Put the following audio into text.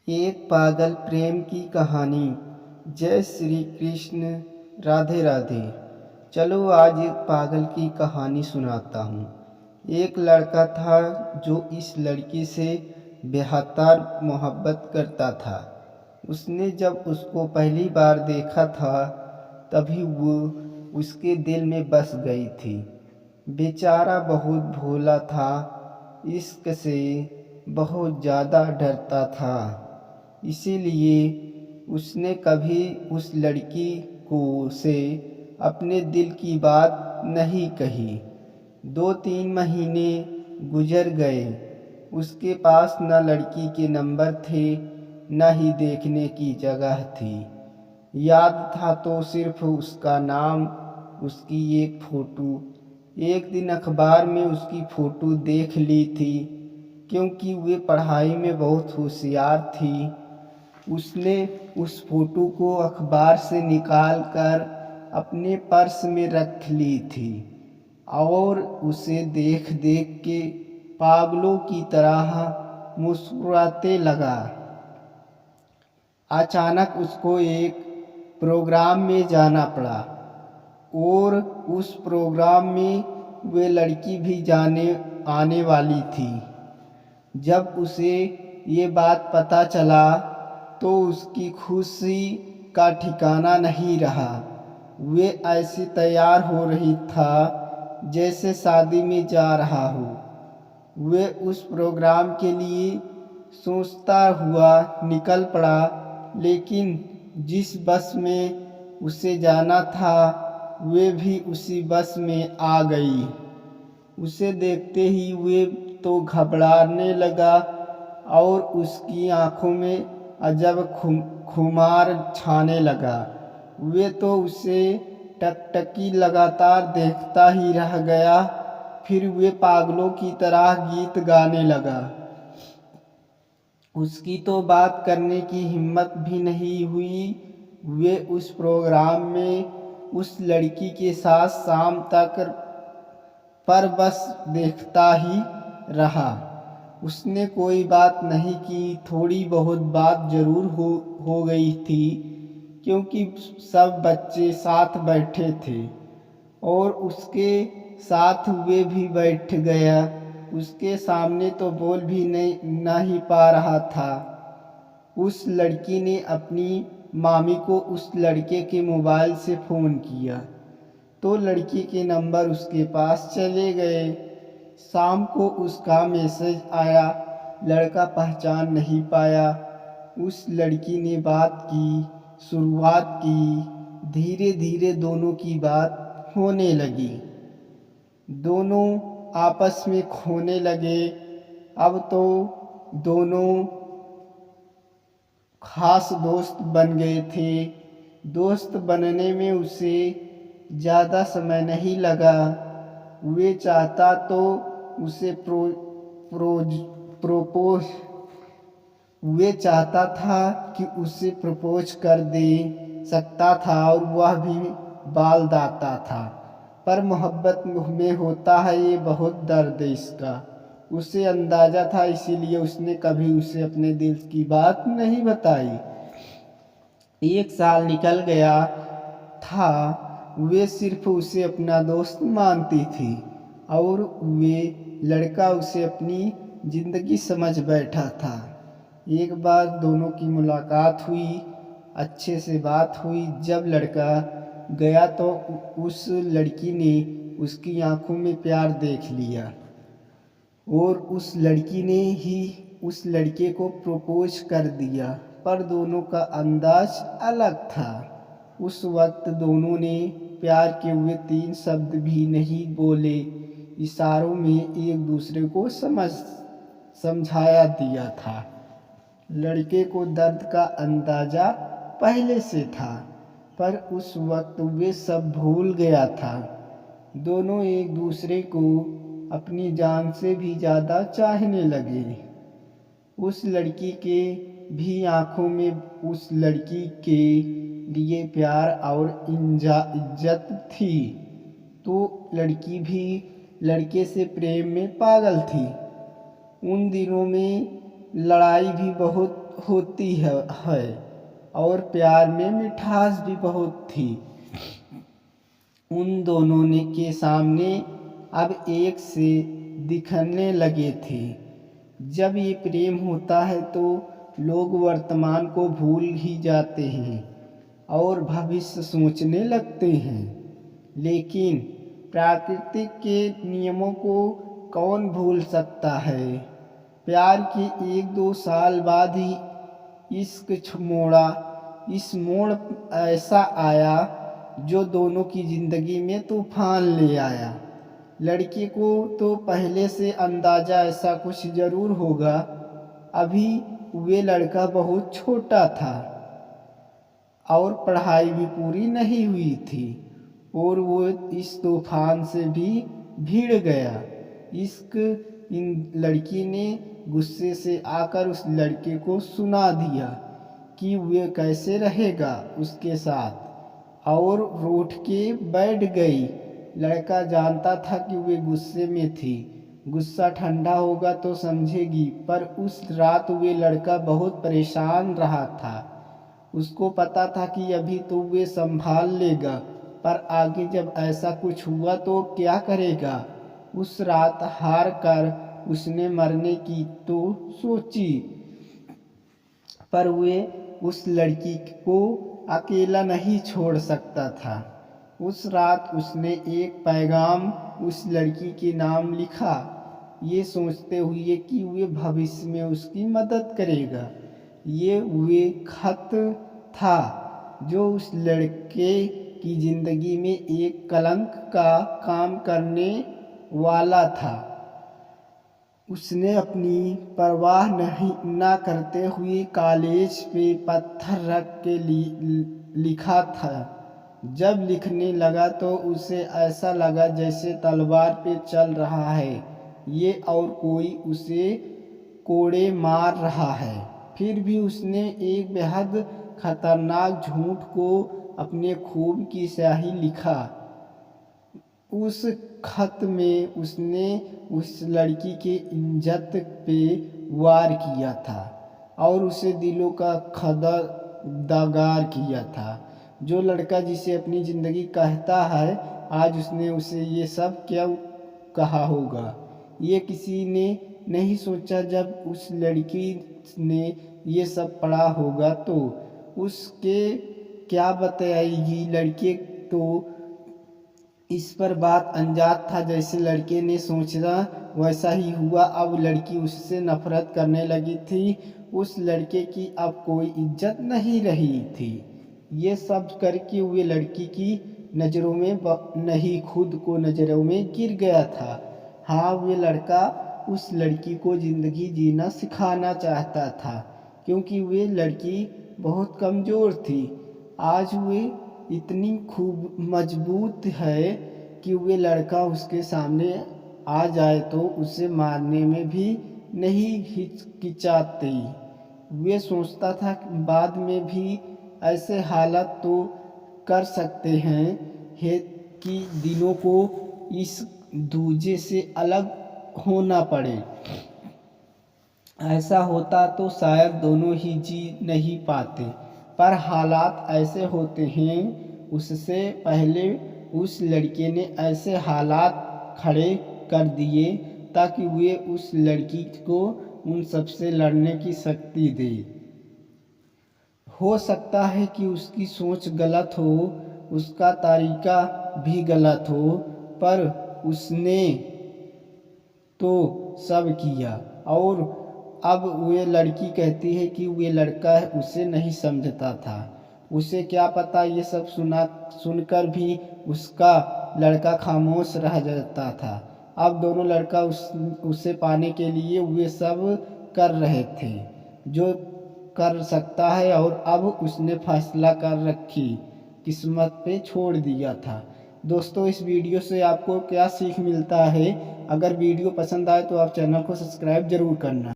एक पागल प्रेम की कहानी। जय श्री कृष्ण। राधे राधे। चलो आज एक पागल की कहानी सुनाता हूँ। एक लड़का था जो इस लड़की से बेहतर मोहब्बत करता था। उसने जब उसको पहली बार देखा था तभी वो उसके दिल में बस गई थी। बेचारा बहुत भोला था, इश्क से बहुत ज़्यादा डरता था। इसीलिए उसने कभी उस लड़की को से अपने दिल की बात नहीं कही। 2-3 महीने गुजर गए। उसके पास न लड़की के नंबर थे, न ही देखने की जगह थी। याद था तो सिर्फ उसका नाम, उसकी एक फ़ोटो। एक दिन अखबार में उसकी फ़ोटो देख ली थी, क्योंकि वे पढ़ाई में बहुत होशियार थी। उसने उस फ़ोटो को अखबार से निकाल कर अपने पर्स में रख ली थी और उसे देख देख के पागलों की तरह मुस्कुराते लगा। अचानक उसको एक प्रोग्राम में जाना पड़ा और उस प्रोग्राम में वे लड़की भी आने वाली थी। जब उसे ये बात पता चला तो उसकी खुशी का ठिकाना नहीं रहा। वे ऐसे तैयार हो रही था जैसे शादी में जा रहा हो। वे उस प्रोग्राम के लिए सोचता हुआ निकल पड़ा, लेकिन जिस बस में उसे जाना था वे भी उसी बस में आ गई। उसे देखते ही वे तो घबराने लगा और उसकी आंखों में अजब खुमार छाने लगा। वे तो उसे टकटकी लगातार देखता ही रह गया। फिर वे पागलों की तरह गीत गाने लगा। उसकी तो बात करने की हिम्मत भी नहीं हुई। वे उस प्रोग्राम में उस लड़की के साथ शाम तक पर बस देखता ही रहा। उसने कोई बात नहीं की। थोड़ी बहुत बात जरूर हो गई थी, क्योंकि सब बच्चे साथ बैठे थे और उसके साथ वे भी बैठ गया। उसके सामने तो बोल भी नहीं पा रहा था। उस लड़की ने अपनी मामी को उस लड़के के मोबाइल से फ़ोन किया तो लड़की के नंबर उसके पास चले गए। शाम को उसका मैसेज आया, लड़का पहचान नहीं पाया। उस लड़की ने बात की, शुरुआत की। धीरे धीरे दोनों की बात होने लगी। दोनों आपस में खोने लगे। अब तो दोनों खास दोस्त बन गए थे। दोस्त बनने में उसे ज़्यादा समय नहीं लगा। वे चाहता तो उसे प्रोपोज वे चाहता था कि उसे प्रपोज कर दे सकता था और वह भी बाल दाता था। पर मोहब्बत में होता है ये बहुत दर्द इसका। उसे अंदाज़ा था, इसीलिए उसने कभी उसे अपने दिल की बात नहीं बताई। 1 साल निकल गया था। वे सिर्फ उसे अपना दोस्त मानती थी और वे लड़का उसे अपनी ज़िंदगी समझ बैठा था। एक बार दोनों की मुलाकात हुई, अच्छे से बात हुई। जब लड़का गया तो उस लड़की ने उसकी आंखों में प्यार देख लिया और उस लड़की ने ही उस लड़के को प्रपोज कर दिया। पर दोनों का अंदाज अलग था। उस वक्त दोनों ने प्यार के हुए 3 शब्द भी नहीं बोले। इशारों में एक दूसरे को समझाया दिया था। लड़के को दर्द का अंदाज़ा पहले से था, पर उस वक्त वे सब भूल गया था। दोनों एक दूसरे को अपनी जान से भी ज़्यादा चाहने लगे। उस लड़की के भी आंखों में उस लड़की के लिए प्यार और इज्जत थी, तो लड़की भी लड़के से प्रेम में पागल थी। उन दिनों में लड़ाई भी बहुत होती है और प्यार में मिठास भी बहुत थी। उन दोनों ने के सामने अब एक से दिखने लगे थे। जब ये प्रेम होता है तो लोग वर्तमान को भूल ही जाते हैं और भविष्य सोचने लगते हैं। लेकिन प्रकृति के नियमों को कौन भूल सकता है। प्यार के 1-2 साल बाद ही इश्क मोड़ा। इस मोड़ ऐसा आया जो दोनों की जिंदगी में तूफान ले आया। लड़के को तो पहले से अंदाजा ऐसा कुछ जरूर होगा। अभी वे लड़का बहुत छोटा था और पढ़ाई भी पूरी नहीं हुई थी और वो इस तूफान से भी भीड़ गया। इश्क इन लड़की ने गुस्से से आकर उस लड़के को सुना दिया कि वे कैसे रहेगा उसके साथ और रूठ के बैठ गई। लड़का जानता था कि वे गुस्से में थी, गुस्सा ठंडा होगा तो समझेगी, पर उस रात वे लड़का बहुत परेशान रहा था। उसको पता था कि अभी तो वे संभाल लेगा, पर आगे जब ऐसा कुछ हुआ तो क्या करेगा। उस रात हार कर उसने मरने की तो सोची, पर वे उस लड़की को अकेला नहीं छोड़ सकता था। उस रात उसने एक पैगाम उस लड़की के नाम लिखा, ये सोचते हुए कि वे भविष्य में उसकी मदद करेगा। ये वे खत था जो उस लड़के की जिंदगी में एक कलंक का काम करने वाला था। उसने अपनी परवाह न करते हुए कॉलेज पे पत्थर रख के लिखा था। जब लिखने लगा तो उसे ऐसा लगा जैसे तलवार पे चल रहा है ये और कोई उसे कोड़े मार रहा है। फिर भी उसने एक बेहद खतरनाक झूठ को अपने खून की स्याही लिखा। उस खत में उसने उस लड़की के इज्जत पे वार किया था और उसे दिलों का दागार किया था। जो लड़का जिसे अपनी ज़िंदगी कहता है, आज उसने उसे ये सब क्या कहा होगा, ये किसी ने नहीं सोचा। जब उस लड़की ने ये सब पढ़ा होगा तो उसके क्या बताएगी। लड़के तो इस पर बात अनजात था। जैसे लड़के ने सोचा वैसा ही हुआ। अब लड़की उससे नफरत करने लगी थी। उस लड़के की अब कोई इज्जत नहीं रही थी। ये सब करके वे लड़की की नज़रों में नहीं, खुद को नज़रों में गिर गया था। हाँ, वे लड़का उस लड़की को ज़िंदगी जीना सिखाना चाहता था, क्योंकि वे लड़की बहुत कमज़ोर थी। आज वे इतनी खूब मजबूत है कि वे लड़का उसके सामने आ जाए तो उसे मारने में भी नहीं हिचकिचाती। वे सोचता था कि बाद में भी ऐसे हालात तो कर सकते हैं कि दिलों को इस दूजे से अलग होना पड़े। ऐसा होता तो शायद दोनों ही जी नहीं पाते, पर हालात ऐसे होते हैं। उससे पहले उस लड़के ने ऐसे हालात खड़े कर दिए ताकि वे उस लड़की को उन सबसे लड़ने की शक्ति दे। हो सकता है कि उसकी सोच गलत हो, उसका तरीका भी गलत हो, पर उसने तो सब किया। और अब वे लड़की कहती है कि वे लड़का है उसे नहीं समझता था। उसे क्या पता ये सब सुनकर भी उसका लड़का खामोश रह जाता था। अब दोनों लड़का उसे पाने के लिए वे सब कर रहे थे जो कर सकता है, और अब उसने फैसला कर रखी, किस्मत पे छोड़ दिया था। दोस्तों, इस वीडियो से आपको क्या सीख मिलता है? अगर वीडियो पसंद आए तो आप चैनल को सब्सक्राइब जरूर करना।